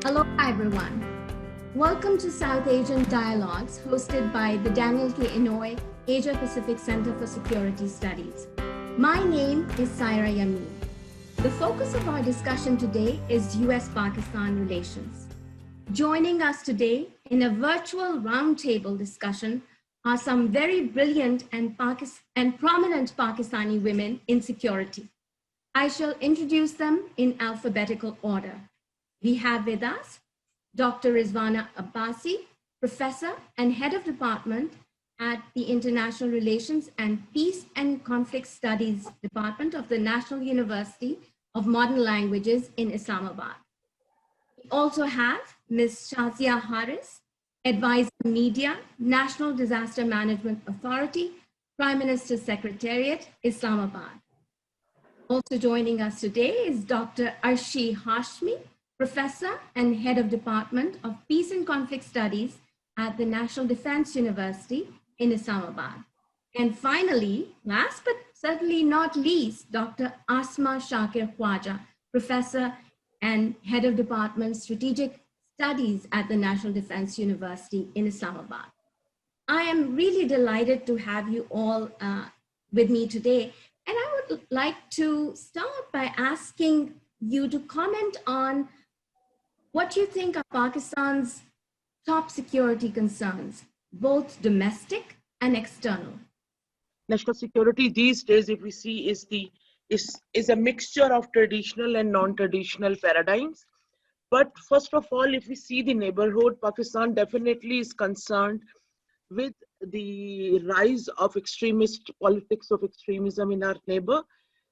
Hello, everyone. Welcome to South Asian Dialogues, hosted by the Daniel K. Inouye Asia Pacific Center for Security Studies. My name is Saira Yamin. The focus of our discussion today is U.S. Pakistan Relations. Joining us today in a virtual roundtable discussion are some very brilliant and prominent Pakistani women in security. I shall introduce them in alphabetical order. We have with us Dr. Rizwana Abbasi, Professor and Head of Department at the International Relations and Peace and Conflict Studies Department of the National University of Modern Languages in Islamabad. We also have Ms. Shazia Harris, Advisor Media, National Disaster Management Authority, Prime Minister's Secretariat, Islamabad. Also joining us today is Dr. Arshi Hashmi, Professor and Head of Department of Peace and Conflict Studies at the National Defense University in Islamabad. And finally, last but certainly not least, Dr. Asma Shakir Khwaja, Professor and Head of Department Strategic Studies at the National Defense University in Islamabad. I am really delighted to have you all with me today. And I would like to start by asking you to comment on what you think are Pakistan's top security concerns, both domestic and external. National security these days, if we see, is a mixture of traditional and non-traditional paradigms. But first of all, if we see the neighborhood, Pakistan definitely is concerned with the rise of extremist politics of extremism in our neighbor,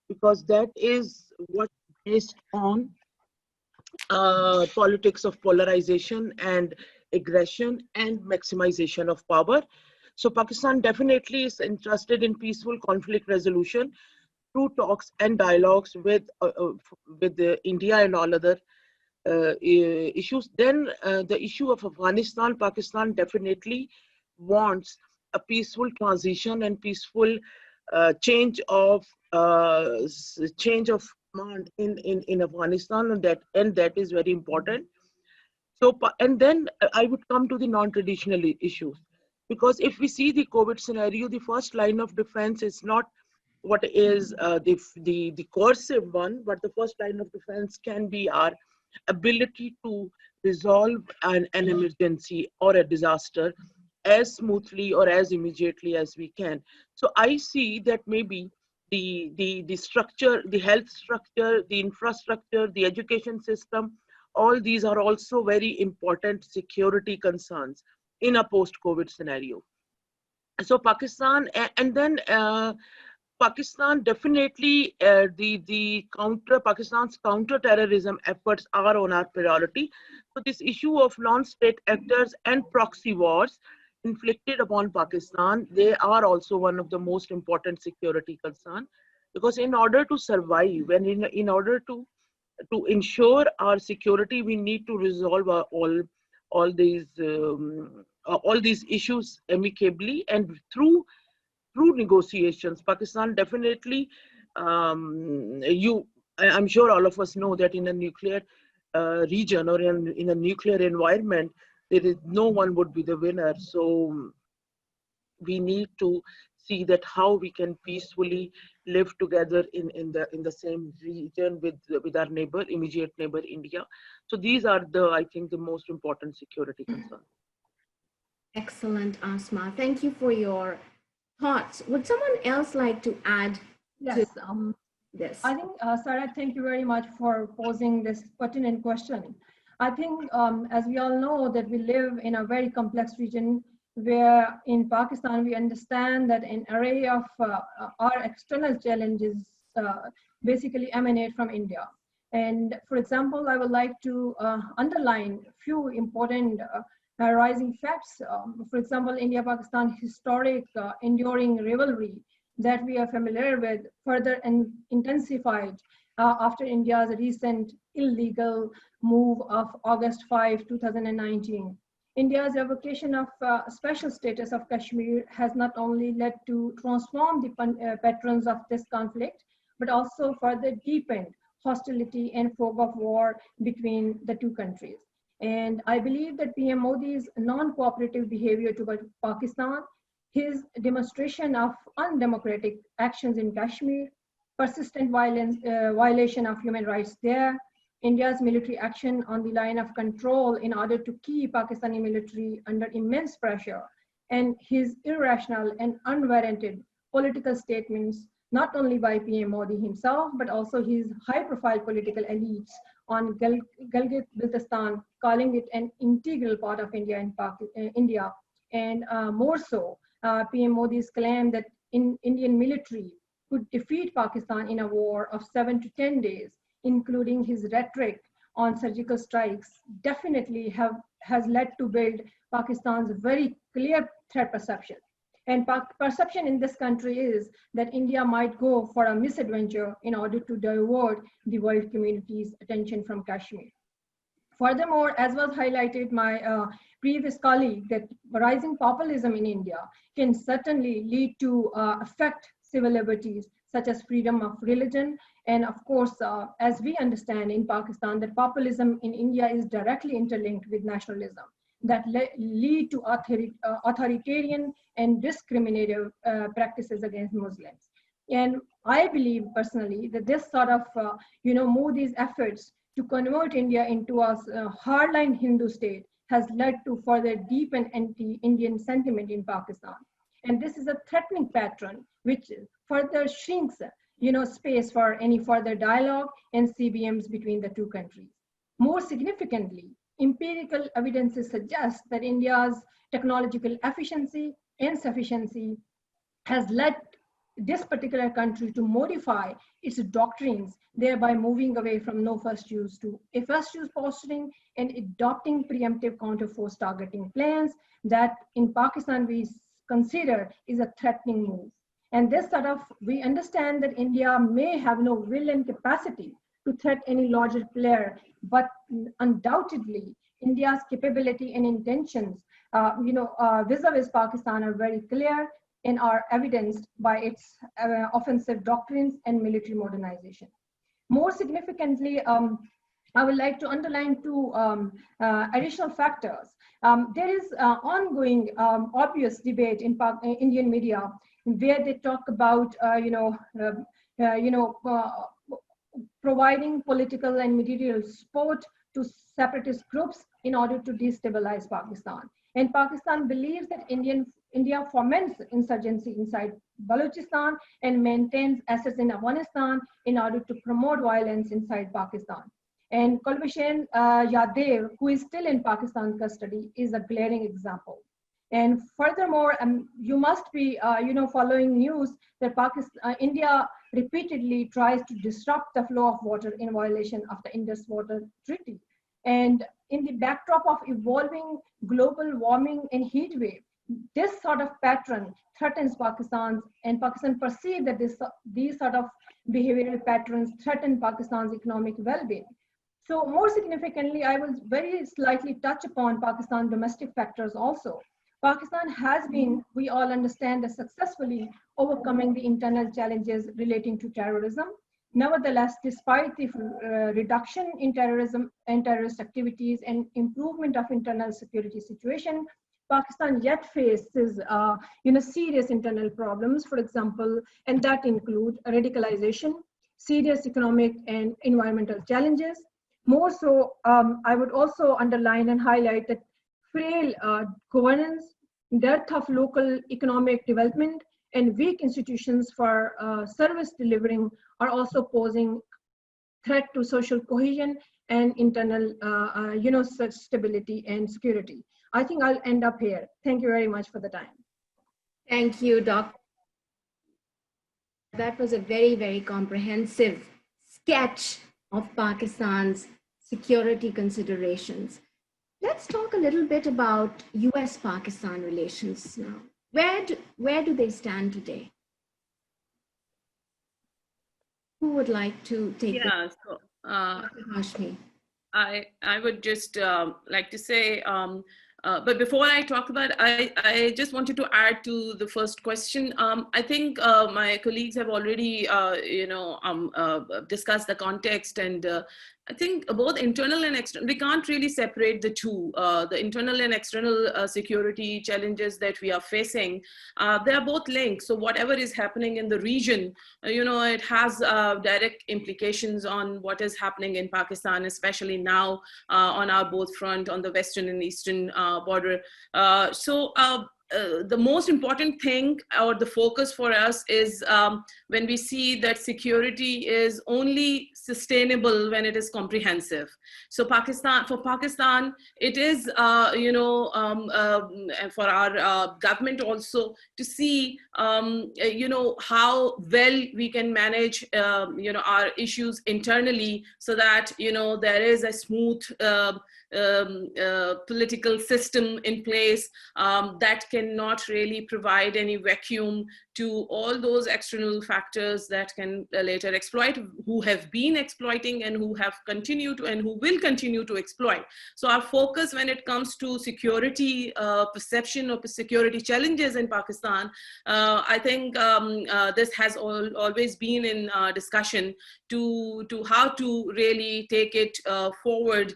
because that is what based on politics of polarization and aggression and maximization of power. So Pakistan definitely is interested in peaceful conflict resolution through talks and dialogues with India and all other issues. Then the issue of Afghanistan, Pakistan definitely wants a peaceful transition and peaceful change of command in Afghanistan, and that is very important. So, and then I would come to the non-traditional issues, because if we see the COVID scenario, the first line of defense is not what is the coercive one, but the first line of defense can be our ability to resolve an emergency or a disaster as smoothly or as immediately as we can. So I see that maybe the structure, the health structure, the infrastructure, the education system, all these are also very important security concerns in a post-COVID scenario. So Pakistan, and then Pakistan definitely, Pakistan's counter-terrorism efforts are on our priority. So this issue of non-state actors and proxy wars inflicted upon Pakistan, they are also one of the most important security concerns, because in order to survive and in order to ensure our security, we need to resolve all these issues amicably and through negotiations. Pakistan definitely, I'm sure all of us know that in a nuclear region or in a nuclear environment, there is no one would be the winner. So we need to see that how we can peacefully live together in the same region with our neighbor, immediate neighbor, India. So these are I think the most important security concerns. Excellent, Asma. Thank you for your thoughts. Would someone else like to add to this? I think, Sarah, thank you very much for posing this pertinent question. I think, as we all know, that we live in a very complex region where in Pakistan, we understand that an array of our external challenges basically emanate from India. And for example, I would like to underline a few important rising facts. For example, India-Pakistan historic enduring rivalry that we are familiar with further and intensified after India's recent illegal move of August 5, 2019. India's revocation of special status of Kashmir has not only led to transform the patterns of this conflict, but also further deepened hostility and fog of war between the two countries. And I believe that PM Modi's non-cooperative behavior toward Pakistan, his demonstration of undemocratic actions in Kashmir, persistent violation of human rights there, India's military action on the line of control in order to keep Pakistani military under immense pressure, and his irrational and unwarranted political statements, not only by PM Modi himself, but also his high-profile political elites on Gilgit-Baltistan, calling it an integral part of India and more so, PM Modi's claim that Indian military could defeat Pakistan in a war of 7 to 10 days, including his rhetoric on surgical strikes, definitely has led to build Pakistan's very clear threat perception. And perception in this country is that India might go for a misadventure in order to divert the world community's attention from Kashmir. Furthermore, as was highlighted my previous colleague, that rising populism in India can certainly lead to affect civil liberties such as freedom of religion. And of course, as we understand in Pakistan, that populism in India is directly interlinked with nationalism that lead to authoritarian and discriminative practices against Muslims. And I believe personally that this sort of, Modi's efforts to convert India into a hardline Hindu state has led to further deep and anti-Indian sentiment in Pakistan. And this is a threatening pattern which further shrinks, space for any further dialogue and CBMs between the two countries. More significantly, empirical evidences suggest that India's technological efficiency and sufficiency has led this particular country to modify its doctrines, thereby moving away from no first use to a first use posturing and adopting preemptive counter-force targeting plans that in Pakistan we consider is a threatening move. And this sort of, we understand that India may have no will and capacity to threat any larger player, but undoubtedly India's capability and intentions, vis-a-vis Pakistan are very clear and are evidenced by its offensive doctrines and military modernization. More significantly, I would like to underline two additional factors. There is ongoing obvious debate in Indian media where they talk about, providing political and material support to separatist groups in order to destabilize Pakistan. And Pakistan believes that India foments insurgency inside Balochistan and maintains assets in Afghanistan in order to promote violence inside Pakistan. And Kulbhushan Yadav, who is still in Pakistan custody, is a glaring example. And furthermore, you must be, following news that India repeatedly tries to disrupt the flow of water in violation of the Indus Water Treaty. And in the backdrop of evolving global warming and heat wave, this sort of pattern threatens Pakistan, and Pakistan perceives that these sort of behavioral patterns threaten Pakistan's economic well-being. So more significantly, I will very slightly touch upon Pakistan's domestic factors also. Pakistan has been, we all understand, successfully overcoming the internal challenges relating to terrorism. Nevertheless, despite the reduction in terrorism and terrorist activities and improvement of internal security situation, Pakistan yet faces, serious internal problems, for example, and that include radicalization, serious economic and environmental challenges. More so, I would also underline and highlight that frail governance, dearth of local economic development, and weak institutions for service delivering are also posing threat to social cohesion and internal, stability and security. I think I'll end up here. Thank you very much for the time. Thank you, Dr. That was a very, very comprehensive sketch of Pakistan's security considerations. Let's talk a little bit about U.S. Pakistan relations now. Where do they stand today? Who would like to take it? Yeah, so Hashmi. I would just like to say, but before I talk about it, I just wanted to add to the first question. I think my colleagues have already, discussed the context and I think both internal and external, we can't really separate the two. The internal and external security challenges that we are facing, they are both linked. So whatever is happening in the region, it has direct implications on what is happening in Pakistan, especially now on our both front, on the western and eastern border. The most important thing or the focus for us is when we see that security is only sustainable when it is comprehensive. So for Pakistan, it is, for our government also to see, how well we can manage, our issues internally so that, there is a smooth political system in place that cannot really provide any vacuum to all those external factors that can later exploit, who have been exploiting and who have continued to, and who will continue to exploit. So our focus when it comes to security perception of security challenges in Pakistan, I think this has always been in discussion to how to really take it forward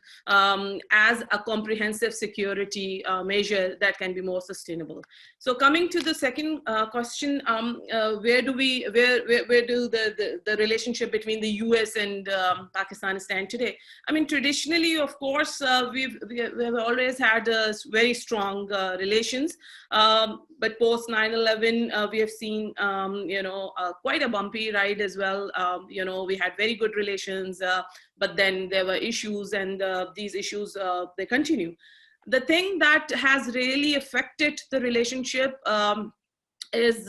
as a comprehensive security measure that can be more sustainable. So coming to the second question, where do the relationship between the US and Pakistan stand today? I mean, traditionally, of course, we've always had very strong relations, but post 9/11, we have seen, quite a bumpy ride as well. We had very good relations, but then there were issues, and these issues, they continue. The thing that has really affected the relationship is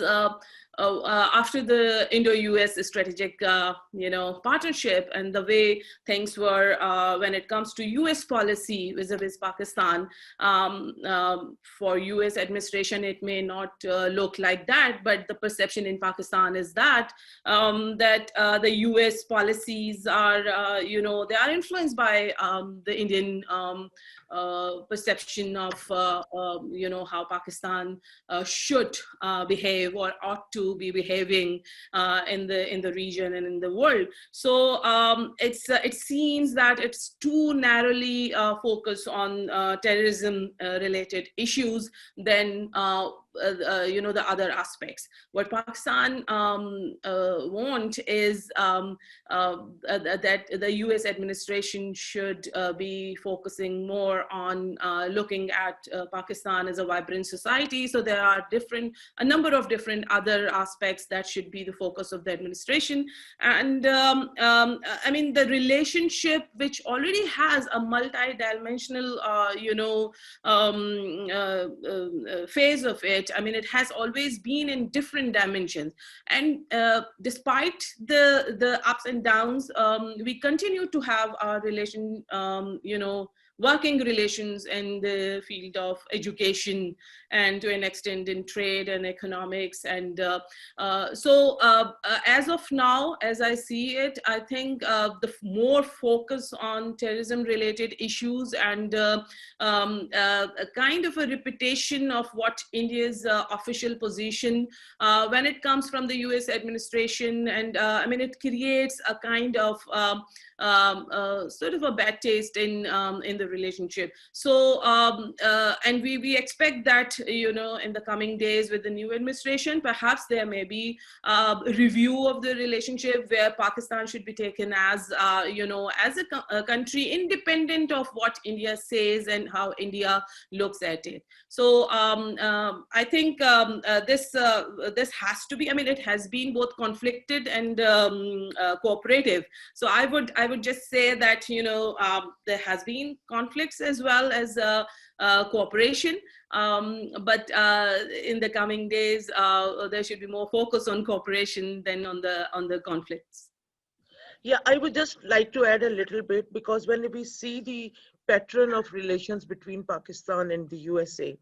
after the Indo-US strategic, partnership, and the way things were when it comes to US policy vis-a-vis Pakistan. For US administration, it may not look like that, but the perception in Pakistan is that the US policies are, they are influenced by the Indian perception of, how Pakistan should behave or ought to be behaving in the region and in the world. So it seems that it's too narrowly focused on terrorism related issues than the other aspects. What Pakistan want is that the US administration should be focusing more on looking at Pakistan as a vibrant society. So there are a number of different other aspects that should be the focus of the administration. And I mean, the relationship, which already has a multi-dimensional, phase of it, I mean, it has always been in different dimensions. And despite the ups and downs, we continue to have our relation, working relations in the field of education and to an extent in trade and economics. And so as of now, as I see it, I think the more focus on terrorism related issues and a kind of a repetition of what India's official position when it comes from the US administration. And I mean, it creates a kind of sort of a bad taste in the relationship. So and we expect that in the coming days with the new administration, perhaps there may be a review of the relationship where Pakistan should be taken as as a country independent of what India says and how India looks at it. So I think this has to be, I mean, it has been both conflicted and cooperative. So I would just say that there has been conflicts as well as cooperation, but in the coming days there should be more focus on cooperation than on the conflicts. Yeah, I would just like to add a little bit, because when we see the pattern of relations between Pakistan and the USA,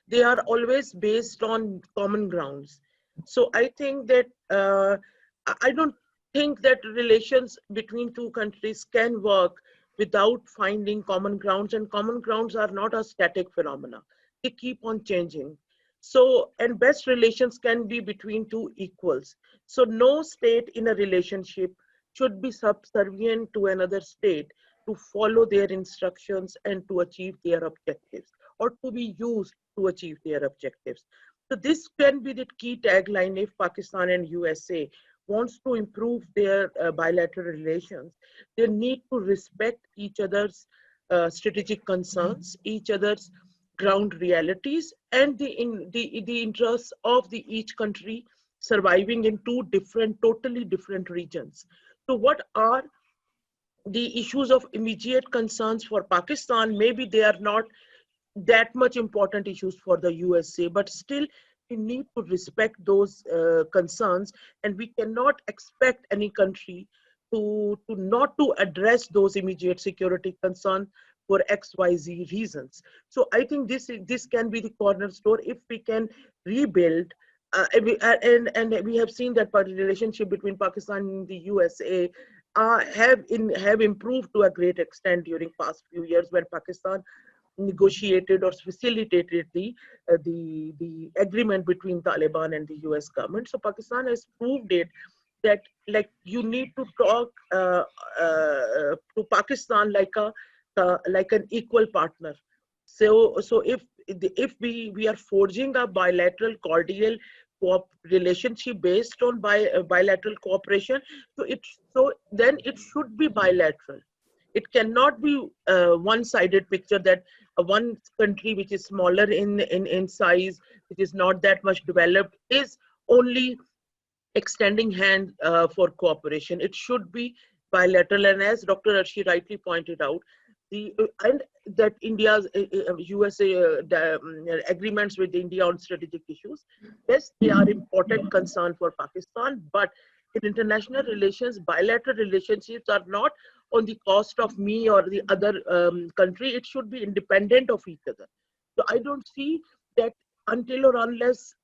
they are always based on common grounds. So I think that I don't think that relations between two countries can work without finding common grounds, and common grounds are not a static phenomena. They keep on changing. So, and best relations can be between two equals. So no state in a relationship should be subservient to another state to follow their instructions and to achieve their objectives, or to be used to achieve their objectives. So this can be the key tagline if Pakistan and USA wants to improve their bilateral relations. They need to respect each other's strategic concerns, each other's ground realities, and the interests of the each country surviving in two different, totally different regions. So what are the issues of immediate concerns for Pakistan? Maybe they are not that much important issues for the USA, but still we need to respect those concerns, and we cannot expect any country to not to address those immediate security concerns for XYZ reasons. So I think this can be the cornerstone if we can rebuild. And we have seen that the relationship between Pakistan and the USA have improved to a great extent during past few years, when Pakistan negotiated or facilitated the agreement between Taliban and the US government. So Pakistan has proved it that, like, you need to talk to Pakistan like an equal partner. So if we are forging a bilateral cordial relationship based on bilateral cooperation, so then it should be bilateral. It cannot be a one-sided picture that one country which is smaller in size, which is not that much developed, is only extending hand for cooperation. It should be bilateral. And as Dr. Arshi rightly pointed out, and that India's USA agreements with India on strategic issues, yes, they are important concern for Pakistan, but in international relations, bilateral relationships are not on the cost of me or the other country. It should be independent of each other. So I don't see that until or unless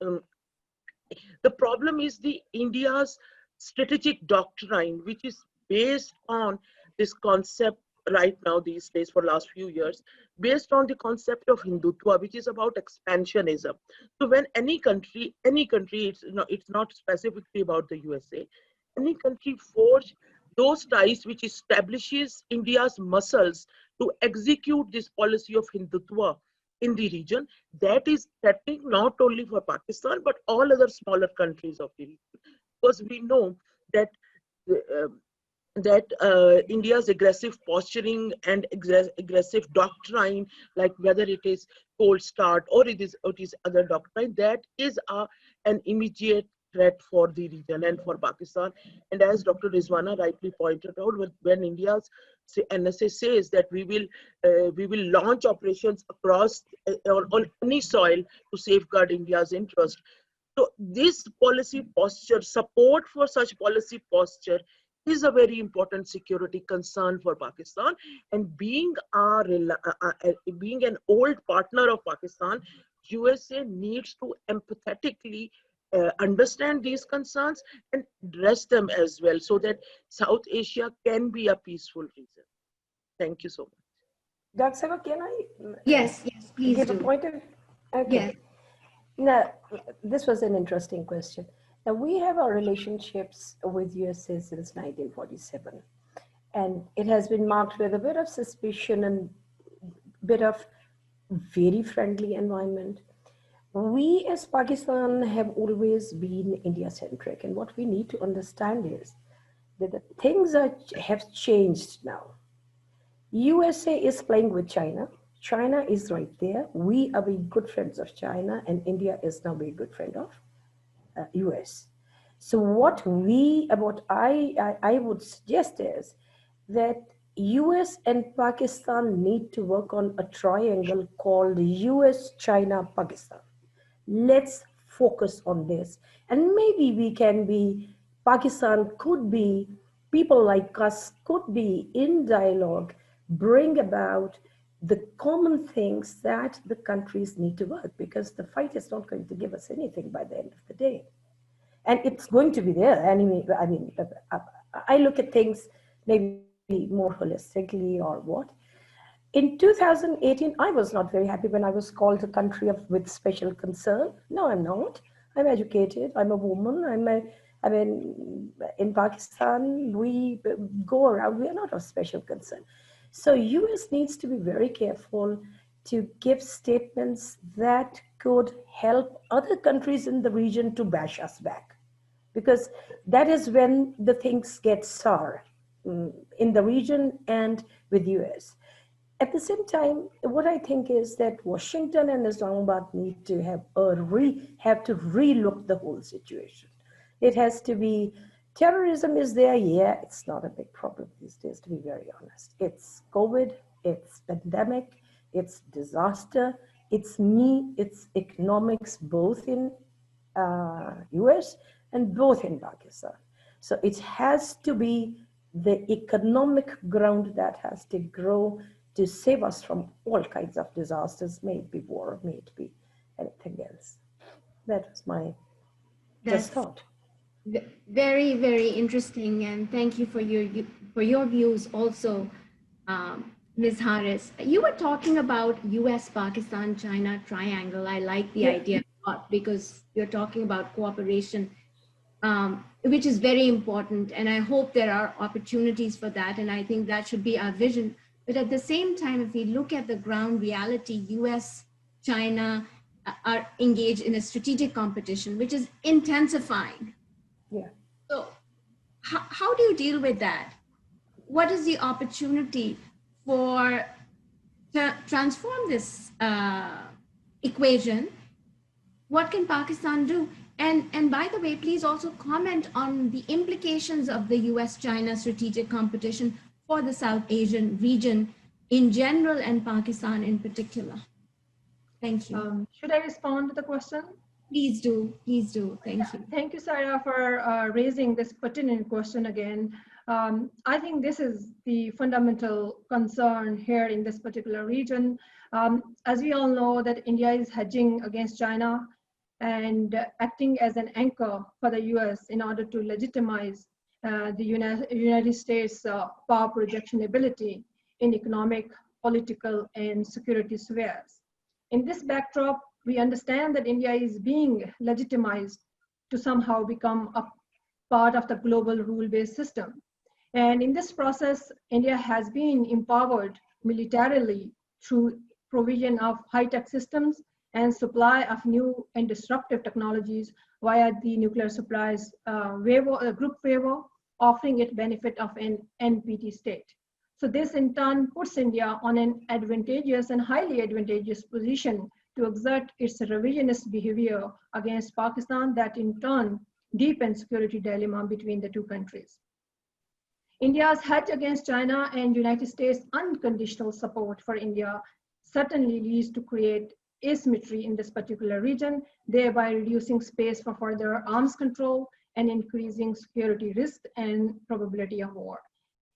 the problem is the India's strategic doctrine, which is based on this concept right now these days for last few years, based on the concept of Hindutva, which is about expansionism. So when any country, it's not specifically about the USA, any country forge those ties which establishes India's muscles to execute this policy of Hindutva in the region, that is threatening not only for Pakistan, but all other smaller countries of the region. Because we know that India's aggressive posturing and aggressive doctrine, like whether it is cold start or it is other doctrine, that is an immediate threat for the region and for Pakistan. And as Dr. Rizwana rightly pointed out, when India's NSA says that we will launch operations across on any soil to safeguard India's interest. So this policy posture, support for such policy posture, is a very important security concern for Pakistan. And being an old partner of Pakistan, USA needs to empathetically understand these concerns and address them as well, so that South Asia can be a peaceful region. Thank you so much. Dr. Saira, can I Yes, please give do. a point of? Okay. Yes. Now, this was an interesting question. Now, we have our relationships with USA since 1947, and it has been marked with a bit of suspicion and bit of very friendly environment. We as Pakistan have always been India-centric, and what we need to understand is that the things have changed now. USA is playing with China. China is right there. We are very good friends of China, and India is now a very good friend of US. So what I would suggest is that US and Pakistan need to work on a triangle called US China Pakistan. Let's focus on this, and maybe we can be, Pakistan could be, people like us could be in dialogue, bring about the common things that the countries need to work, because the fight is not going to give us anything by the end of the day. And it's going to be there anyway. I mean, I look at things maybe more holistically or what. In 2018, I was not very happy when I was called a country with special concern. No, I'm not. I'm educated. I'm a woman. I mean, in Pakistan, we go around, we are not of special concern. So US needs to be very careful to give statements that could help other countries in the region to bash us back. Because that is when the things get sour in the region and with US. At the same time, what I think is that Washington and Islamabad need to have to relook the whole situation. It has to be, terrorism is there, yeah, it's not a big problem these days, to be very honest. It's COVID, it's pandemic, it's disaster, it's it's economics, both in US and both in Pakistan. So it has to be the economic ground that has to grow to save us from all kinds of disasters, may it be war, may it be anything else. That was my just thought. Very, very interesting, and thank you for your views also, Ms. Harris. You were talking about U.S. Pakistan China triangle. I like the idea a lot because you're talking about cooperation, which is very important, and I hope there are opportunities for that, and I think that should be our vision. But at the same time, if we look at the ground reality, U.S. China are engaged in a strategic competition, which is intensifying. Yeah. So how do you deal with that? What is the opportunity for to transform this equation? What can Pakistan do? And by the way, please also comment on the implications of the US-China strategic competition for the South Asian region in general and Pakistan in particular. Thank you. Should I respond to the question? Please do. Please do. Thank you. Thank you, Saira, for raising this pertinent question again. I think this is the fundamental concern here in this particular region. As we all know that India is hedging against China and acting as an anchor for the US in order to legitimize the United States power projection ability in economic, political, and security spheres. In this backdrop, we understand that India is being legitimized to somehow become a part of the global rule-based system. And in this process, India has been empowered militarily through provision of high-tech systems and supply of new and disruptive technologies via the nuclear supplies group waiver, offering it benefit of an NPT state. So this in turn puts India on an advantageous and highly advantageous position to exert its revisionist behavior against Pakistan that in turn deepens security dilemma between the two countries. India's hedge against China and United States unconditional support for India certainly leads to create asymmetry in this particular region, thereby reducing space for further arms control and increasing security risk and probability of war.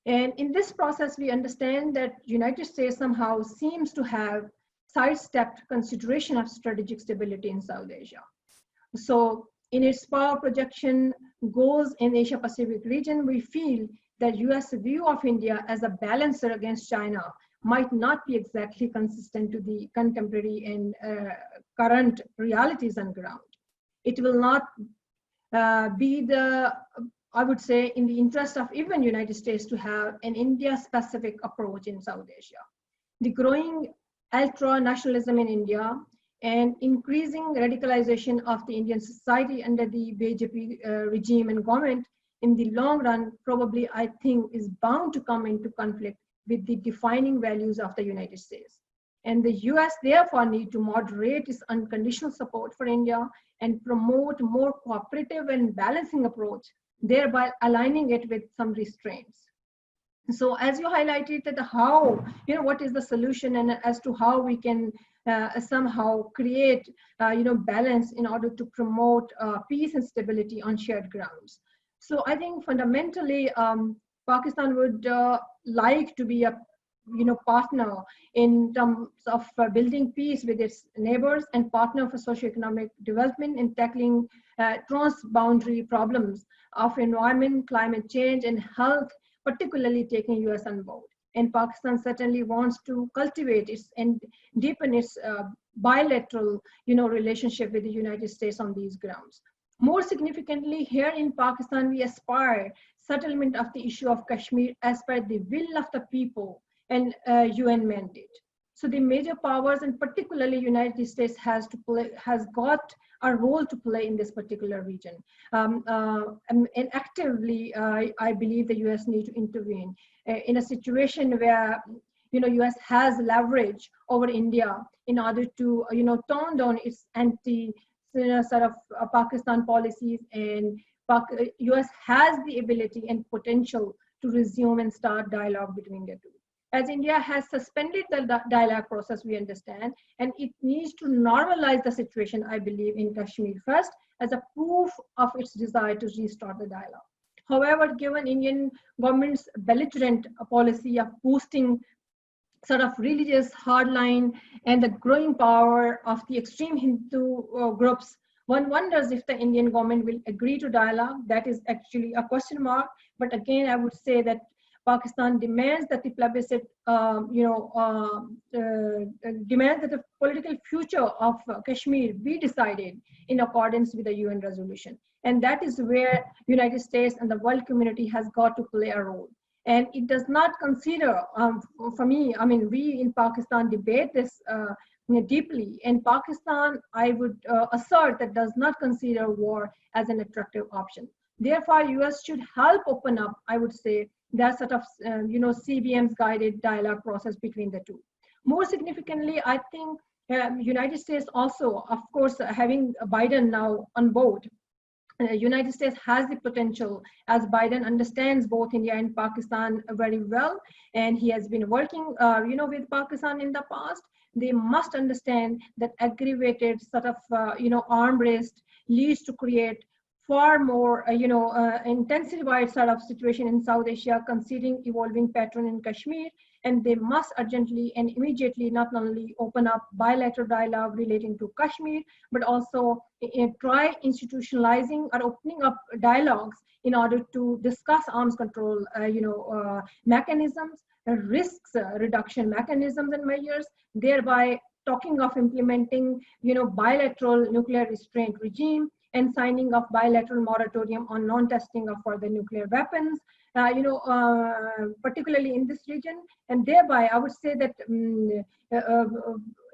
And in this process, we understand that United States somehow seems to have sidestepped consideration of strategic stability in South Asia. So in its power projection goals in Asia Pacific region, we feel that US view of India as a balancer against China might not be exactly consistent to the contemporary and current realities on ground. It will not be the, I would say, in the interest of even United States to have an India-specific approach in South Asia. The growing ultra-nationalism in India and increasing radicalization of the Indian society under the BJP regime and government in the long run probably, I think, is bound to come into conflict with the defining values of the United States. And the US therefore need to moderate its unconditional support for India and promote more cooperative and balancing approach, thereby aligning it with some restraints. So as you highlighted that how, what is the solution and as to how we can somehow create, balance in order to promote peace and stability on shared grounds. So I think fundamentally, Pakistan would like to be a partner in terms of building peace with its neighbors and partner for socioeconomic development in tackling transboundary problems of environment, climate change, and health, particularly taking US on board. And Pakistan certainly wants to cultivate its and deepen its bilateral, relationship with the United States on these grounds. More significantly, here in Pakistan, we aspire settlement of the issue of Kashmir as per the will of the people and UN mandate. So the major powers, and particularly United States, has got a role to play in this particular region. And actively, I believe the US need to intervene in a situation where US has leverage over India in order to tone down its anti sort of Pakistan policies, and US has the ability and potential to resume and start dialogue between the two. As India has suspended the dialogue process, we understand, and it needs to normalize the situation, I believe, in Kashmir first as a proof of its desire to restart the dialogue. However, given Indian government's belligerent policy of boosting sort of religious hardline and the growing power of the extreme Hindu groups, one wonders if the Indian government will agree to dialogue. That is actually a question mark. But again, I would say that Pakistan demands that the plebiscite, demands that the political future of Kashmir be decided in accordance with the UN resolution. And that is where United States and the world community has got to play a role. And it does not consider, for me, I mean, we in Pakistan debate this deeply. And Pakistan, I would assert, that does not consider war as an attractive option. Therefore, US should help open up, I would say, that sort of, CBM's guided dialogue process between the two. More significantly, I think United States also, of course, having Biden now on board, United States has the potential, as Biden understands both India and Pakistan very well, and he has been working, with Pakistan in the past. They must understand that aggravated sort of, arm race leads to create far more, intensified sort of situation in South Asia, considering evolving pattern in Kashmir, and they must urgently and immediately not only open up bilateral dialogue relating to Kashmir, but also try institutionalizing or opening up dialogues in order to discuss arms control, mechanisms, risks reduction mechanisms and measures, thereby talking of implementing, bilateral nuclear restraint regime, and signing of bilateral moratorium on non-testing of further nuclear weapons, particularly in this region. And thereby, I would say that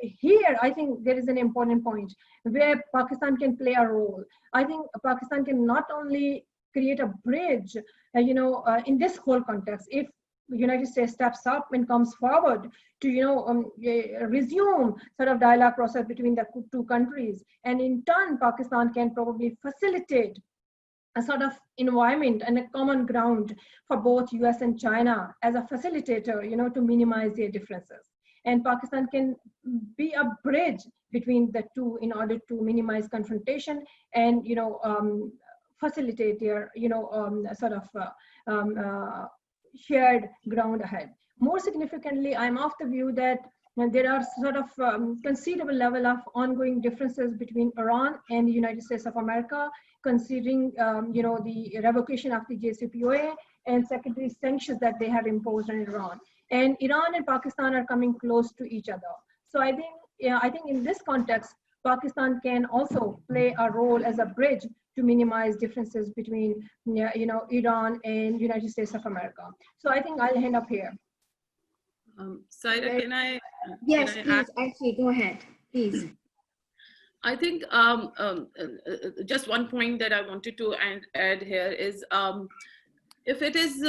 here, I think there is an important point where Pakistan can play a role. I think Pakistan can not only create a bridge, in this whole context, if the United States steps up and comes forward to, resume sort of dialogue process between the two countries. And in turn, Pakistan can probably facilitate a sort of environment and a common ground for both US and China as a facilitator, to minimize their differences. And Pakistan can be a bridge between the two in order to minimize confrontation and, facilitate their, sort of shared ground ahead. More significantly, I'm of the view that there are sort of considerable level of ongoing differences between Iran and the United States of America, considering the revocation of the JCPOA and secondary sanctions that they have imposed on Iran. And Iran and Pakistan are coming close to each other. So I think in this context, Pakistan can also play a role as a bridge to minimize differences between Iran and United States of America. So I think I'll end up here. Saira, can I? Yes, please, Arshi, go ahead, please. I think just one point that I wanted to add here is, if it is,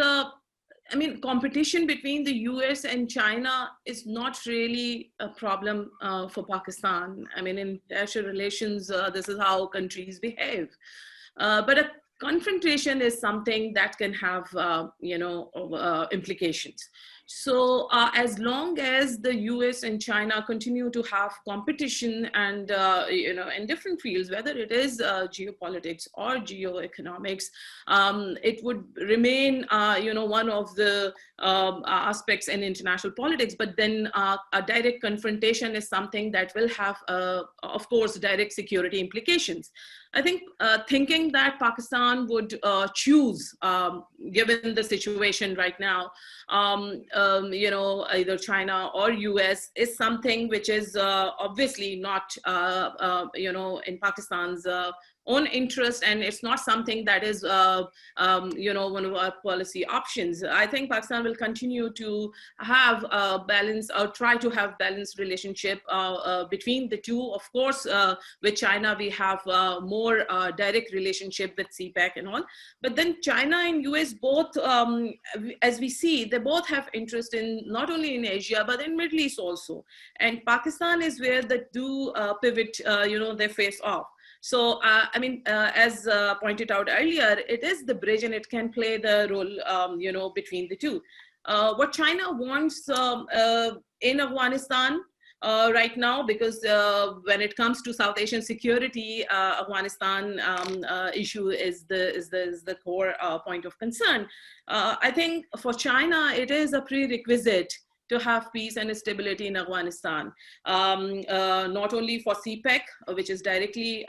competition between the US and China is not really a problem for Pakistan. I mean, in international relations, this is how countries behave. But a confrontation is something that can have, implications. So as long as the US and China continue to have competition and, in different fields, whether it is geopolitics or geoeconomics, it would remain, one of the aspects in international politics. But then a direct confrontation is something that will have, of course, direct security implications. I think thinking that Pakistan would choose, given the situation right now, either China or US is something which is obviously not, in Pakistan's own interest, and it's not something that is, one of our policy options. I think Pakistan will continue to have a balance, or try to have balanced relationship between the two. Of course, with China, we have more direct relationship with CPEC and all. But then China and US both, as we see, they both have interest in not only in Asia, but in Middle East also. And Pakistan is where the two pivot, they face off. So, as pointed out earlier, it is the bridge, and it can play the role, between the two. What China wants in Afghanistan right now, because when it comes to South Asian security, Afghanistan issue is the core point of concern. I think for China, it is a prerequisite to have peace and stability in Afghanistan, not only for CPEC, which is directly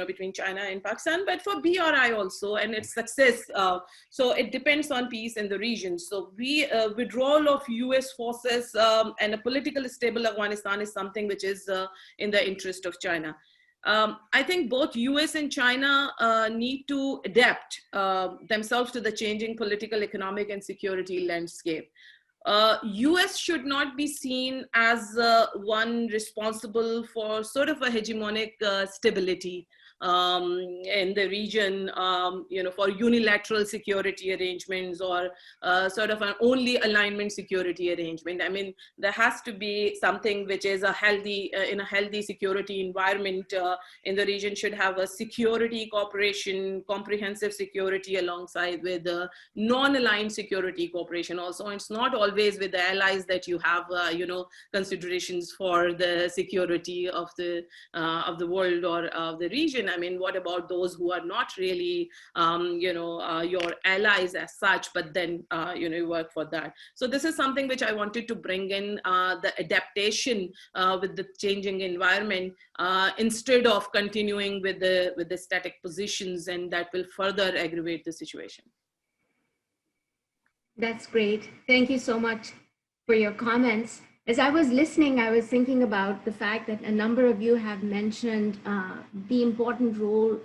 between China and Pakistan, but for BRI also and its success. So it depends on peace in the region. So withdrawal of US forces and a politically stable Afghanistan is something which is in the interest of China. I think both US and China need to adapt themselves to the changing political, economic, and security landscape. US should not be seen as one responsible for sort of a hegemonic stability in the region, for unilateral security arrangements or sort of an only alignment security arrangement. I mean, there has to be something which is a healthy, in a healthy security environment in the region, should have a security cooperation, comprehensive security alongside with non-aligned security cooperation also. It's not always with the allies that you have, considerations for the security of the world or of the region. I mean, what about those who are not really, your allies as such, but then, you work for that. So this is something which I wanted to bring in, the adaptation with the changing environment, instead of continuing with the static positions, and that will further aggravate the situation. That's great. Thank you so much for your comments. As I was listening, I was thinking about the fact that a number of you have mentioned the important role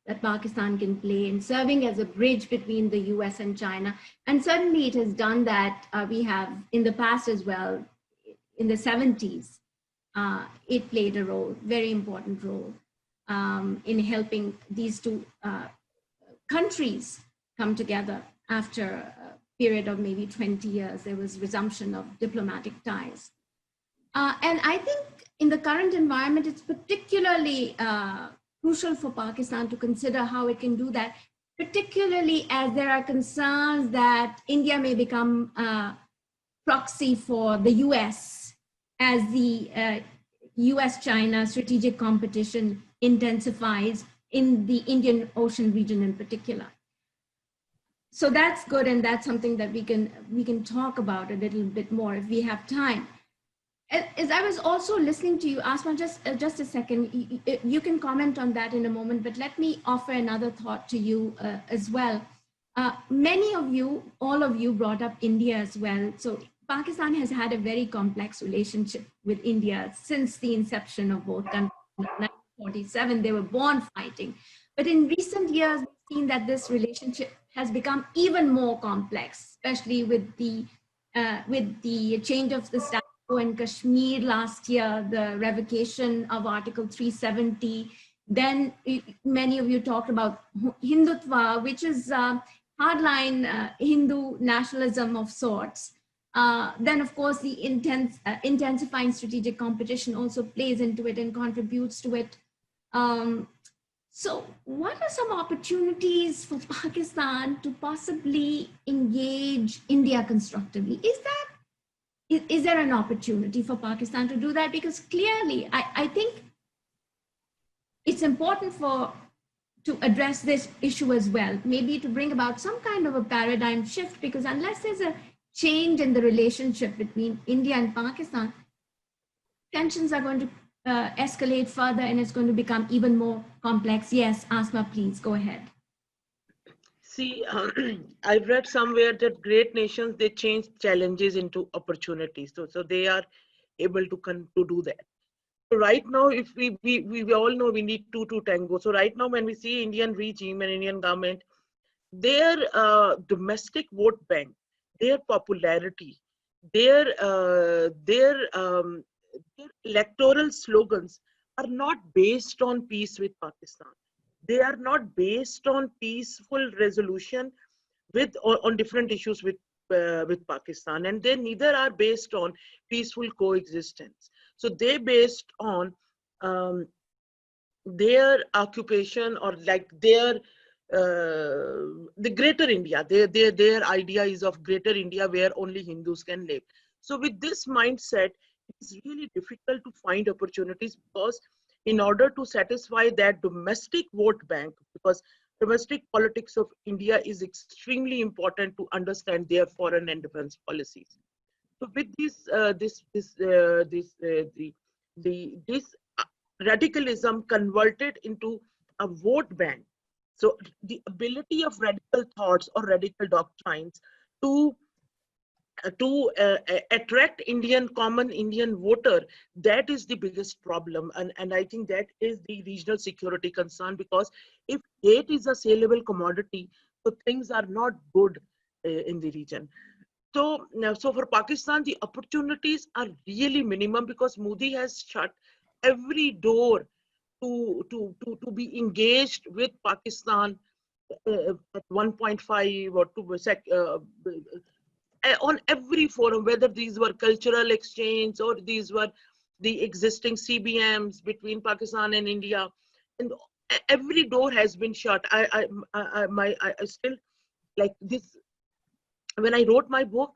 that Pakistan can play in serving as a bridge between the US and China. And certainly it has done that. We have in the past as well, in the 70s, it played a role, very important role in helping these two countries come together after period of maybe 20 years. There was resumption of diplomatic ties. And I think in the current environment, it's particularly crucial for Pakistan to consider how it can do that, particularly as there are concerns that India may become a proxy for the US as the US China strategic competition intensifies in the Indian Ocean region in particular. So that's good, and that's something that we can talk about a little bit more if we have time. As I was also listening to you, Asma, just a second, you can comment on that in a moment, but let me offer another thought to you as well. Many of you, all of you brought up India as well. So Pakistan has had a very complex relationship with India since the inception of both countries. In 1947, they were born fighting. But in recent years, we've seen that this relationship has become even more complex, especially with the change of the status quo in Kashmir last year, the revocation of Article 370. Then many of you talked about Hindutva, which is hardline Hindu nationalism of sorts. Then, of course, the intensifying strategic competition also plays into it and contributes to it. So what are some opportunities for Pakistan to possibly engage India constructively? Is there an opportunity for Pakistan to do that? Because clearly, I think it's important to address this issue as well, maybe to bring about some kind of a paradigm shift, because unless there's a change in the relationship between India and Pakistan, tensions are going to escalate further, and it's going to become even more complex. Yes, Asma, please go ahead. See, I've read somewhere that great nations, they change challenges into opportunities. So they are able to do that. right now, if we all know we need two to tango. So right now, when we see Indian regime and Indian government, their domestic vote bank, their popularity, their their electoral slogans are not based on peace with Pakistan. They are not based on peaceful resolution with on different issues with Pakistan, and they neither are based on peaceful coexistence. So they based on um, their occupation, or like their the greater India. Their idea is of greater India where only Hindus can live. So with this mindset, it's really difficult to find opportunities, because in order to satisfy that domestic vote bank, because domestic politics of India is extremely important to understand their foreign and defense policies. So with this radicalism converted into a vote bank. So the ability of radical thoughts or radical doctrines to attract common Indian voter, that is the biggest problem. And I think that is the regional security concern, because if hate is a saleable commodity, so things are not good in the region. So now, so for Pakistan, the opportunities are really minimum, because Modi has shut every door to be engaged with Pakistan at 1.5 or 2 on every forum, whether these were cultural exchange or these were the existing CBMs between Pakistan and India, and every door has been shut. I still like this. When I wrote my book,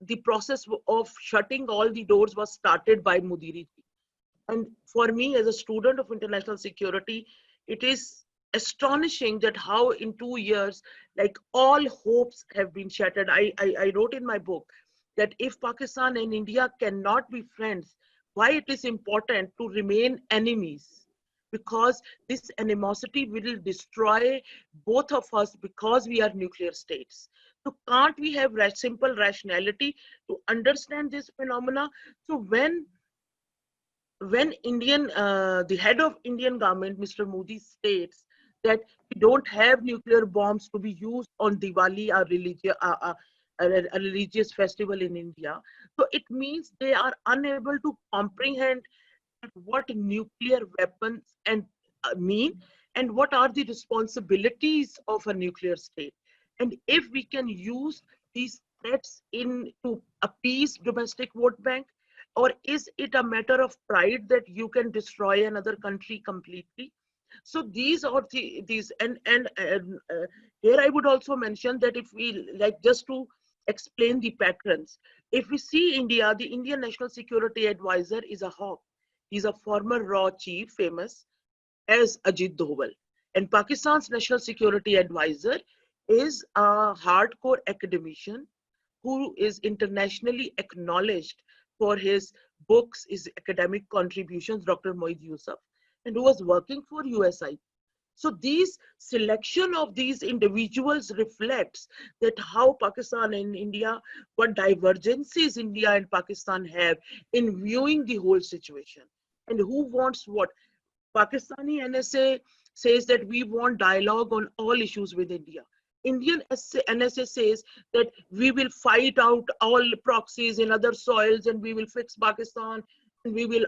the process of shutting all the doors was started by Mudiri. And for me, as a student of international security, it is astonishing that how in 2 years, like all hopes have been shattered. I wrote in my book that if Pakistan and India cannot be friends, why it is important to remain enemies? Because this animosity will destroy both of us, because we are nuclear states. So can't we have simple rationality to understand this phenomena? So when the head of Indian government, Mr. Modi, states that we don't have nuclear bombs to be used on Diwali, a religious festival in India, so it means they are unable to comprehend what nuclear weapons mean, and what are the responsibilities of a nuclear state. And if we can use these threats to appease domestic vote bank, or is it a matter of pride that you can destroy another country completely? So these are these, and here I would also mention that if we like, just to explain the patterns, if we see India, the Indian National Security Advisor is a hawk. He's a former RAW chief, famous as Ajit Doval. And Pakistan's National Security Advisor is a hardcore academician who is internationally acknowledged for his books, his academic contributions, Dr. Moeed Yusuf, and who was working for USI. So these selection of these individuals reflects that how Pakistan and India, what divergences India and Pakistan have in viewing the whole situation, and who wants what. Pakistani NSA says that we want dialogue on all issues with India. Indian NSA says that we will fight out all proxies in other soils, and we will fix Pakistan, and we will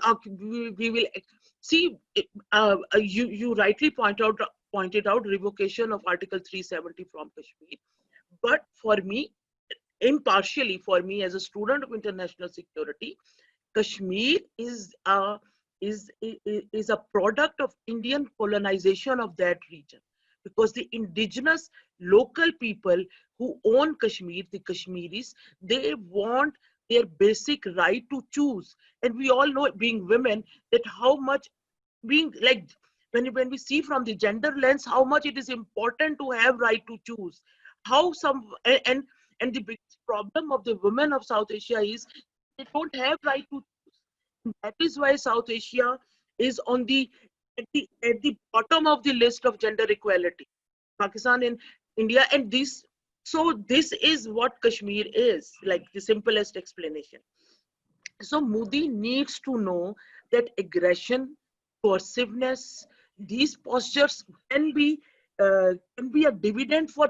see. You rightly pointed out revocation of Article 370 from Kashmir, but for me, impartially, for me as a student of international security, Kashmir is a product of Indian colonization of that region, because the indigenous local people who own Kashmir, the Kashmiris, they want their basic right to choose. And we all know, being women, that how much being like, when we see from the gender lens, how much it is important to have right to choose. How some and the biggest problem of the women of South Asia is they don't have right to choose. That is why South Asia is on at the bottom of the list of gender equality. Pakistan and India, and this is what Kashmir is, like the simplest explanation. So Modi needs to know that aggression, coerciveness, these postures can be a dividend for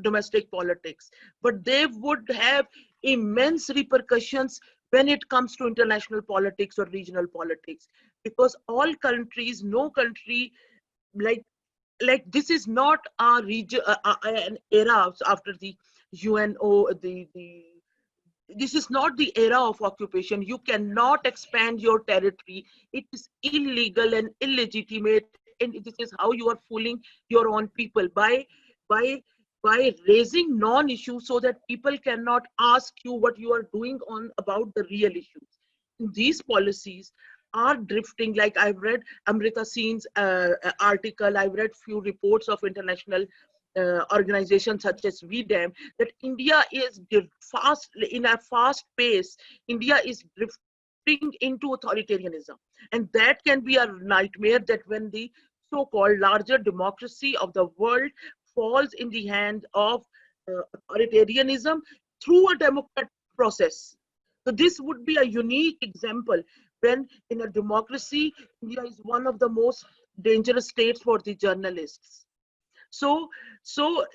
domestic politics, but they would have immense repercussions when it comes to international politics or regional politics, because all countries, no country, like this is not a region, an era after the UNO, the this is not the era of occupation. You cannot expand your territory. It is illegal and illegitimate, and this is how you are fooling your own people by by raising non-issues so that people cannot ask you what you are doing on about the real issues. These policies are drifting. Like I've read Amrita Sin's article, I've read few reports of international organizations such as VDAM, that India is fast, in a fast pace, India is drifting into authoritarianism. And that can be a nightmare, that when the so-called larger democracy of the world falls in the hand of authoritarianism through a democratic process. So this would be a unique example when in a democracy, India is one of the most dangerous states for the journalists. So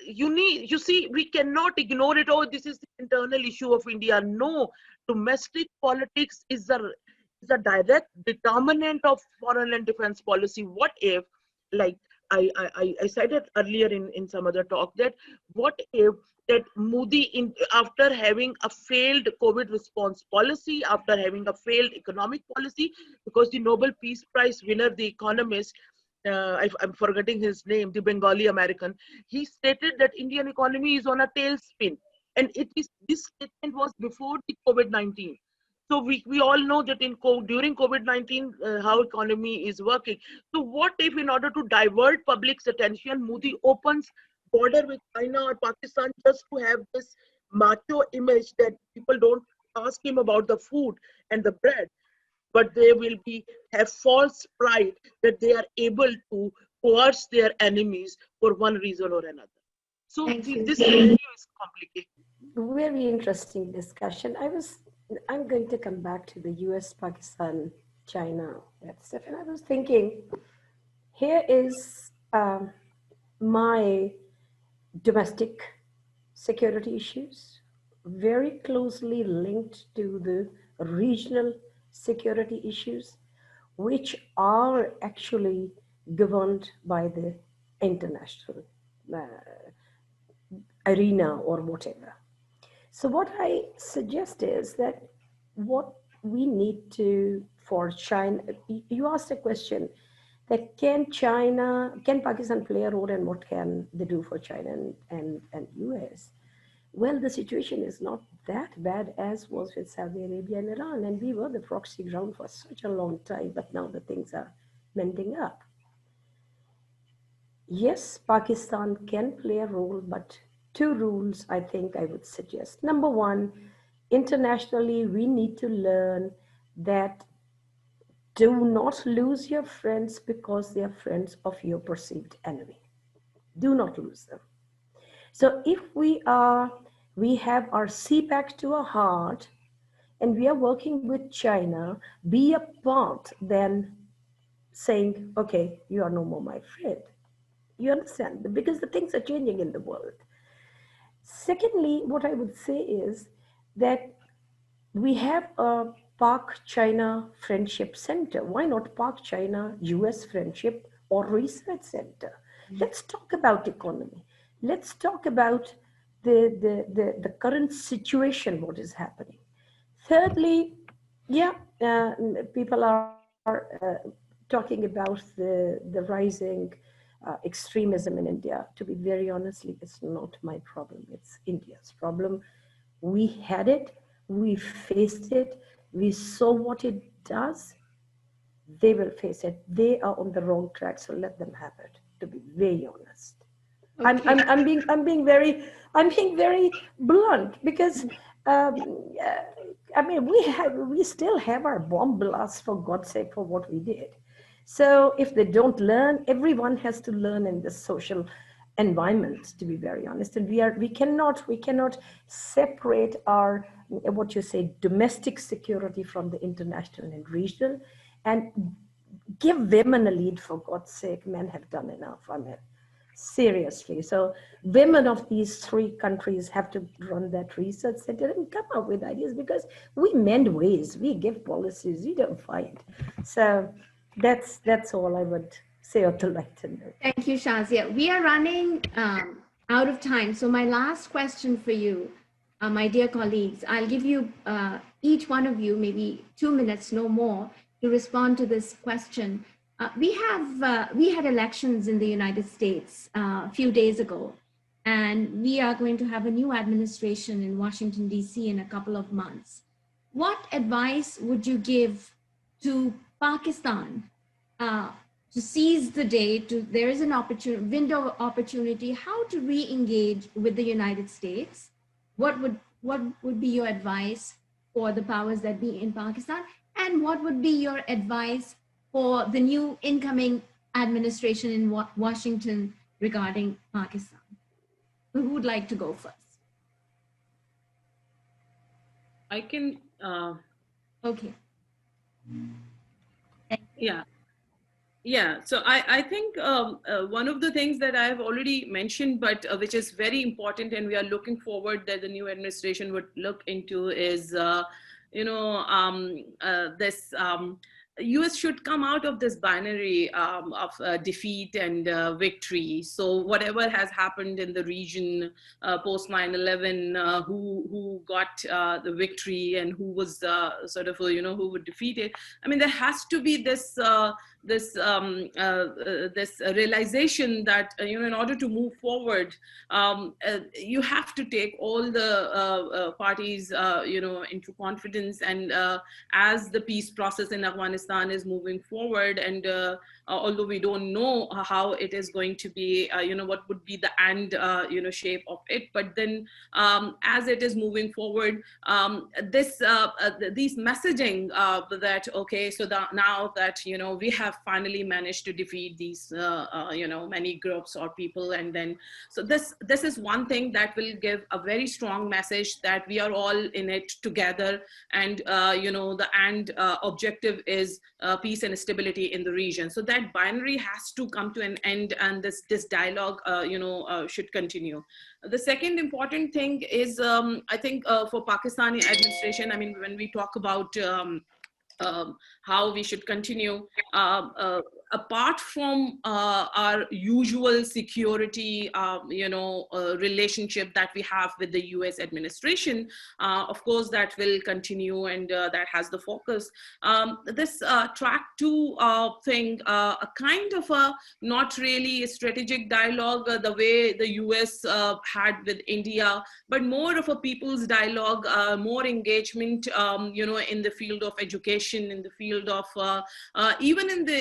you see, we cannot ignore it. Oh, this is the internal issue of India. No, domestic politics is a direct determinant of foreign and defense policy. What if, like I said it earlier in some other talk, that what if that Modi, after having a failed COVID response policy, after having a failed economic policy, because the Nobel Peace Prize winner, the economist, I'm forgetting his name, the Bengali American, he stated that Indian economy is on a tailspin. And this statement was before the COVID-19. So we all know that during COVID-19, how economy is working. So what if, in order to divert public's attention, Modi opens border with China or Pakistan just to have this macho image that people don't ask him about the food and the bread, but they will have false pride that they are able to coerce their enemies for one reason or another. So this scenario is complicated. Very interesting discussion. I'm going to come back to the U.S. Pakistan China stuff, and I was thinking, here is my domestic security issues, very closely linked to the regional security issues, which are actually governed by the international arena or whatever. So what I suggest is that what we need to, for China, you asked a question that can Pakistan play a role, and what can they do for China and US? Well, the situation is not that bad as was with Saudi Arabia and Iran, and we were the proxy ground for such a long time, but now the things are mending up. Yes, Pakistan can play a role, but two rules I think I would suggest. Number one, internationally, we need to learn that do not lose your friends because they are friends of your perceived enemy. Do not lose them. So if we have our CPAC to our heart and we are working with China, be a part then saying, okay, you are no more my friend. You understand? Because the things are changing in the world. Secondly, what I would say is that we have a Pak-China Friendship Center. Why not Pak-China-US Friendship or Research Center? Let's talk about economy. Let's talk about the current situation, what is happening. Thirdly, people are talking about the rising extremism in India. To be very honestly, it's not my problem. It's India's problem. We had it. We faced it. We saw what it does. They will face it. They are on the wrong track, so let them have it. To be very honest, okay. I'm being very blunt, because I mean we still have our bomb blasts, for God's sake, for what we did. So if they don't learn, everyone has to learn in this social environment, to be very honest. And we cannot separate our what you say, domestic security from the international and regional, and give women a lead, for God's sake. Men have done enough. I mean, seriously. So women of these three countries have to run that research center and come up with ideas, because we mend ways, we give policies, we don't fight. So that's all I would say on the right note. Thank you, Shazia. We are running out of time. So my last question for you, my dear colleagues, I'll give you, each one of you, maybe 2 minutes, no more, to respond to this question. We had elections in the United States a few days ago, and we are going to have a new administration in Washington, D.C. in a couple of months. What advice would you give to Pakistan to seize the day? There is an window of opportunity, how to re-engage with the United States? What would be your advice for the powers that be in Pakistan? And what would be your advice for the new incoming administration in Washington regarding Pakistan? Who would like to go first? I can. Okay. Yeah. Yeah, so I think one of the things that I've already mentioned, but which is very important, and we are looking forward that the new administration would look into, is, this US should come out of this binary of defeat and victory. So whatever has happened in the region post 9/11, who got the victory and who was sort of, who would defeat it. I mean, there has to be this this realization that in order to move forward, you have to take all the parties into confidence, and as the peace process in Afghanistan is moving forward, and although we don't know how it is going to be, what would be the end shape of it, but then as it is moving forward, these messaging that, okay, so that now that we have finally managed to defeat these many groups or people, and then so this is one thing that will give a very strong message that we are all in it together, and the end objective is peace and stability in the region. So that binary has to come to an end, and this dialogue should continue. The second important thing is, I think for Pakistani administration, I mean, when we talk about how we should continue, apart from our usual security, relationship that we have with the US administration, of course, that will continue, and that has the focus. This track 2 thing, a kind of a not really a strategic dialogue the way the US had with India, but more of a people's dialogue, more engagement, in the field of education, in the field of even in the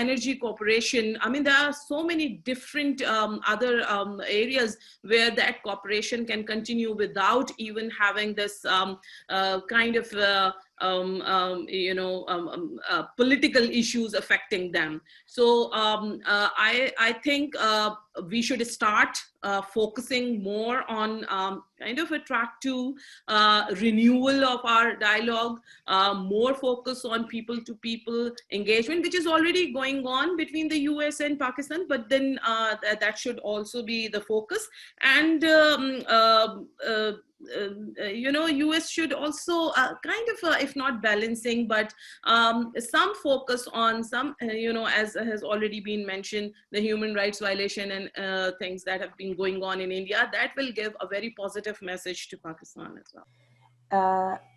energy cooperation. I mean, there are so many different other areas where that cooperation can continue without even having this kind of political issues affecting them. So I think we should start focusing more on kind of a track to renewal of our dialogue, more focus on people-to-people engagement, which is already going on between the US and Pakistan, but then that should also be the focus. And US should also kind of, if not balancing, but some focus on some, as has already been mentioned, the human rights violation and things that have been going on in India, that will give a very positive message to Pakistan as well.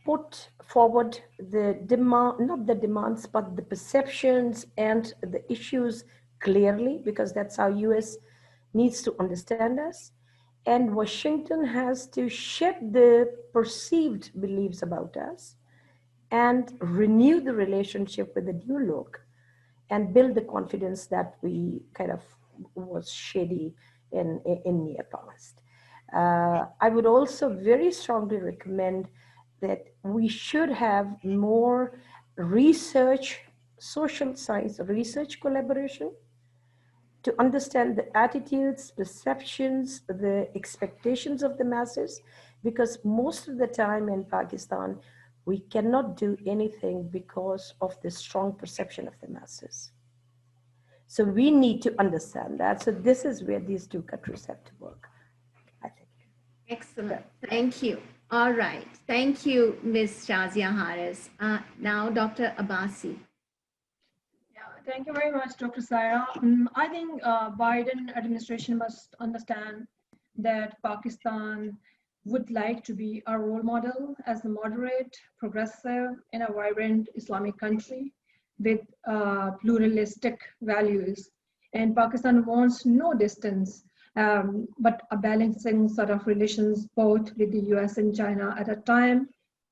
Put forward the demand, not the demands, but the perceptions and the issues clearly, because that's how US needs to understand us. And Washington has to shed the perceived beliefs about us and renew the relationship with a new look and build the confidence that we kind of was shady in near past. I would also very strongly recommend that we should have more research, social science research collaboration, to understand the attitudes, perceptions, the expectations of the masses, because most of the time in Pakistan, we cannot do anything because of the strong perception of the masses. So we need to understand that. So this is where these two countries have to work, I think. Excellent. Thank you. All right. Thank you, Ms. Shazia Harris. Now, Dr. Abbasi. Yeah, thank you very much, Dr. Saira. I think Biden administration must understand that Pakistan would like to be a role model as a moderate, progressive, and a vibrant Islamic country with pluralistic values. And Pakistan wants no distance, but a balancing sort of relations both with the US and China at a time.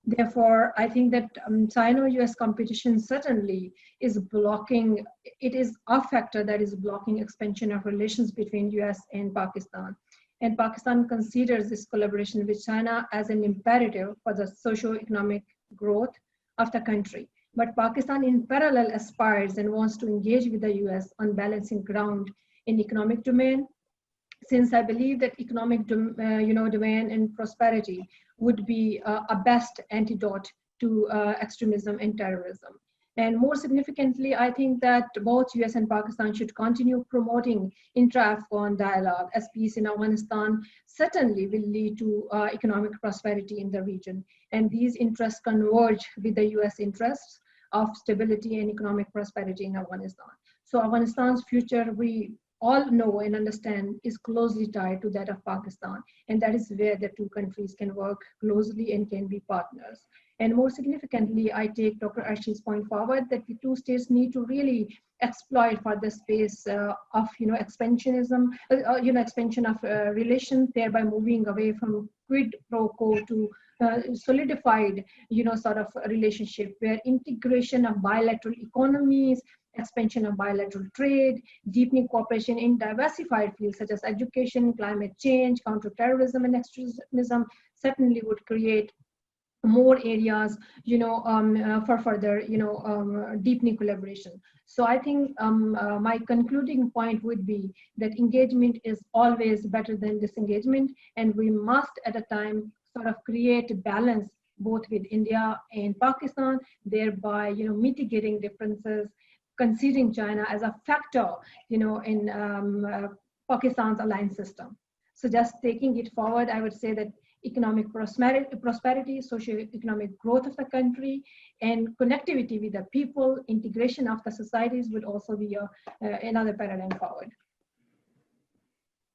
Therefore, I think that Sino-US competition certainly is blocking, it is a factor that is blocking expansion of relations between US and Pakistan. And Pakistan considers this collaboration with China as an imperative for the socio-economic growth of the country. But Pakistan in parallel aspires and wants to engage with the US on balancing ground in economic domain, since I believe that economic domain and prosperity would be a best antidote to extremism and terrorism. And more significantly, I think that both US and Pakistan should continue promoting intra-Afghan dialogue, as peace in Afghanistan certainly will lead to economic prosperity in the region. And these interests converge with the US interests of stability and economic prosperity in Afghanistan. So Afghanistan's future, we all know and understand, is closely tied to that of Pakistan. And that is where the two countries can work closely and can be partners. And more significantly, I take Dr. Arshi's point forward that the two states need to really exploit for the space of expansionism, expansion of relations, thereby moving away from quid pro quo to solidified, sort of relationship where integration of bilateral economies, expansion of bilateral trade, deepening cooperation in diversified fields such as education, climate change, counterterrorism, and extremism certainly would create more areas, for further, deepening collaboration. So I think my concluding point would be that engagement is always better than disengagement, and we must at a time sort of create a balance both with India and Pakistan, thereby, mitigating differences, considering China as a factor, in Pakistan's alliance system. So just taking it forward, I would say that economic prosperity, socio-economic growth of the country, and connectivity with the people, integration of the societies would also be another paradigm forward.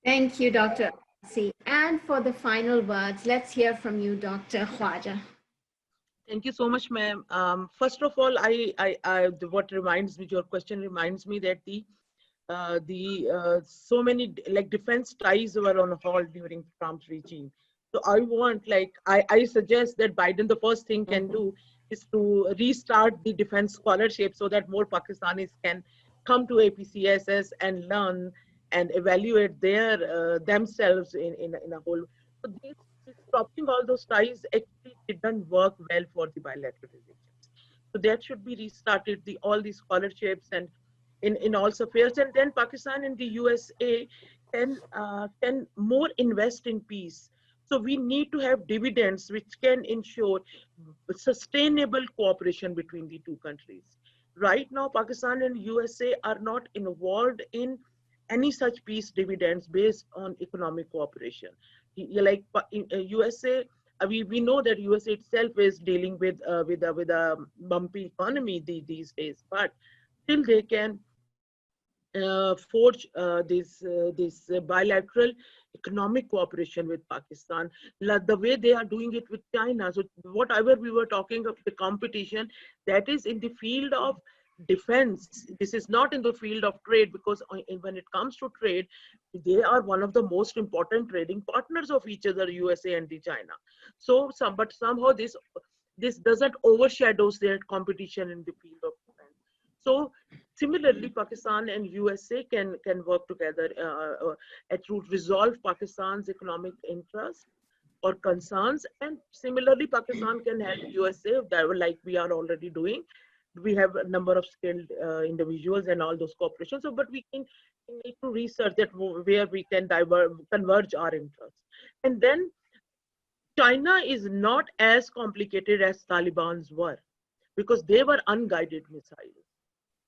Thank you, Dr. Abbasi. And for the final words, let's hear from you, Dr. Khwaja. Thank you so much, ma'am. First of all, what reminds me, your question reminds me that so many defense ties were on hold during Trump's regime. So I want, I suggest that Biden, the first thing can do is to restart the defense scholarship so that more Pakistanis can come to APCSS and learn and evaluate themselves in a whole. So stopping all those ties actually didn't work well for the bilateral relations. So that should be restarted, all these scholarships and in all affairs. And then Pakistan and the USA can more invest in peace. So we need to have dividends which can ensure sustainable cooperation between the two countries. Right now, Pakistan and USA are not involved in any such peace dividends based on economic cooperation. Like in USA, we know that USA itself is dealing with a bumpy economy these days, but still they can forge this bilateral economic cooperation with Pakistan, the way they are doing it with China. So whatever we were talking of the competition, that is in the field of defense. This is not in the field of trade, because when it comes to trade, they are one of the most important trading partners of each other, USA and the China. So but somehow this doesn't overshadows their competition in the field of defense. So similarly, Pakistan and USA can work together to resolve Pakistan's economic interests or concerns, and similarly, Pakistan can help USA, like we are already doing. We have a number of skilled individuals and all those corporations. So, but we need to research that where we can converge our interests, and then China is not as complicated as Taliban's were, because they were unguided missiles.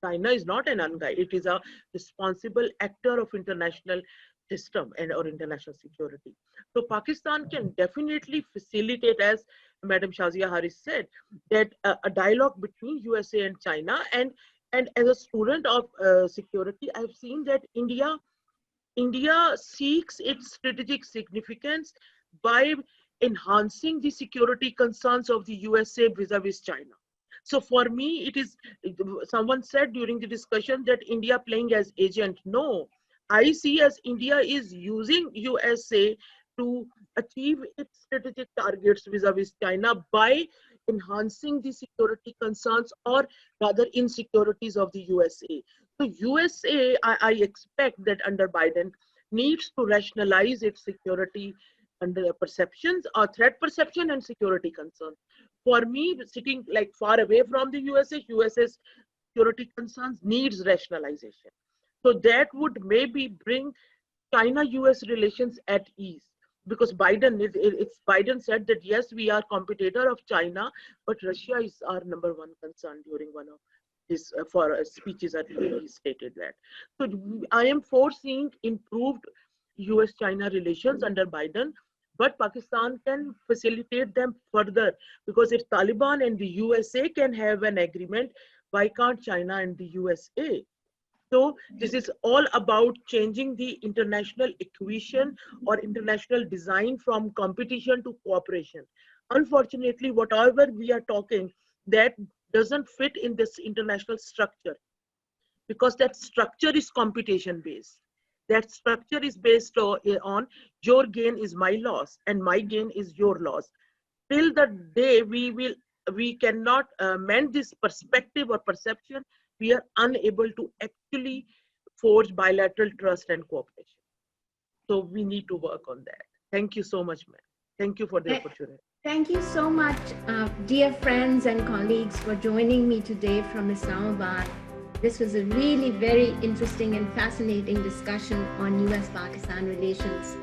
China is not an unguided, it is a responsible actor of international system and or international security. So Pakistan can definitely facilitate, as Madam Shazia Harris said, that a dialogue between USA and China. And as a student of security, I've seen that India seeks its strategic significance by enhancing the security concerns of the USA vis-a-vis China. So for me, it is, someone said during the discussion that India playing as agent. No, I see as India is using USA to achieve its strategic targets vis-a-vis China by enhancing the security concerns or rather insecurities of the USA. So USA, I expect that under Biden, needs to rationalize its security under perceptions or threat perception and security concerns. For me, sitting like far away from the USA's security concerns needs rationalization. So that would maybe bring China-US relations at ease. Because Biden said that yes, we are competitor of China, but Russia is our number one concern during one of his speeches. That he stated that. So I am foreseeing improved US-China relations under Biden, but Pakistan can facilitate them further, because if Taliban and the USA can have an agreement, why can't China and the USA? So this is all about changing the international equation or international design from competition to cooperation. Unfortunately, whatever we are talking, that doesn't fit in this international structure, because that structure is competition based. That structure is based on your gain is my loss and my gain is your loss. Till the day we cannot mend this perspective or perception, we are unable to actually forge bilateral trust and cooperation. So we need to work on that. Thank you so much, ma'am. Thank you for the opportunity. Thank you so much, dear friends and colleagues, for joining me today from Islamabad. This was a really very interesting and fascinating discussion on U.S. Pakistan relations.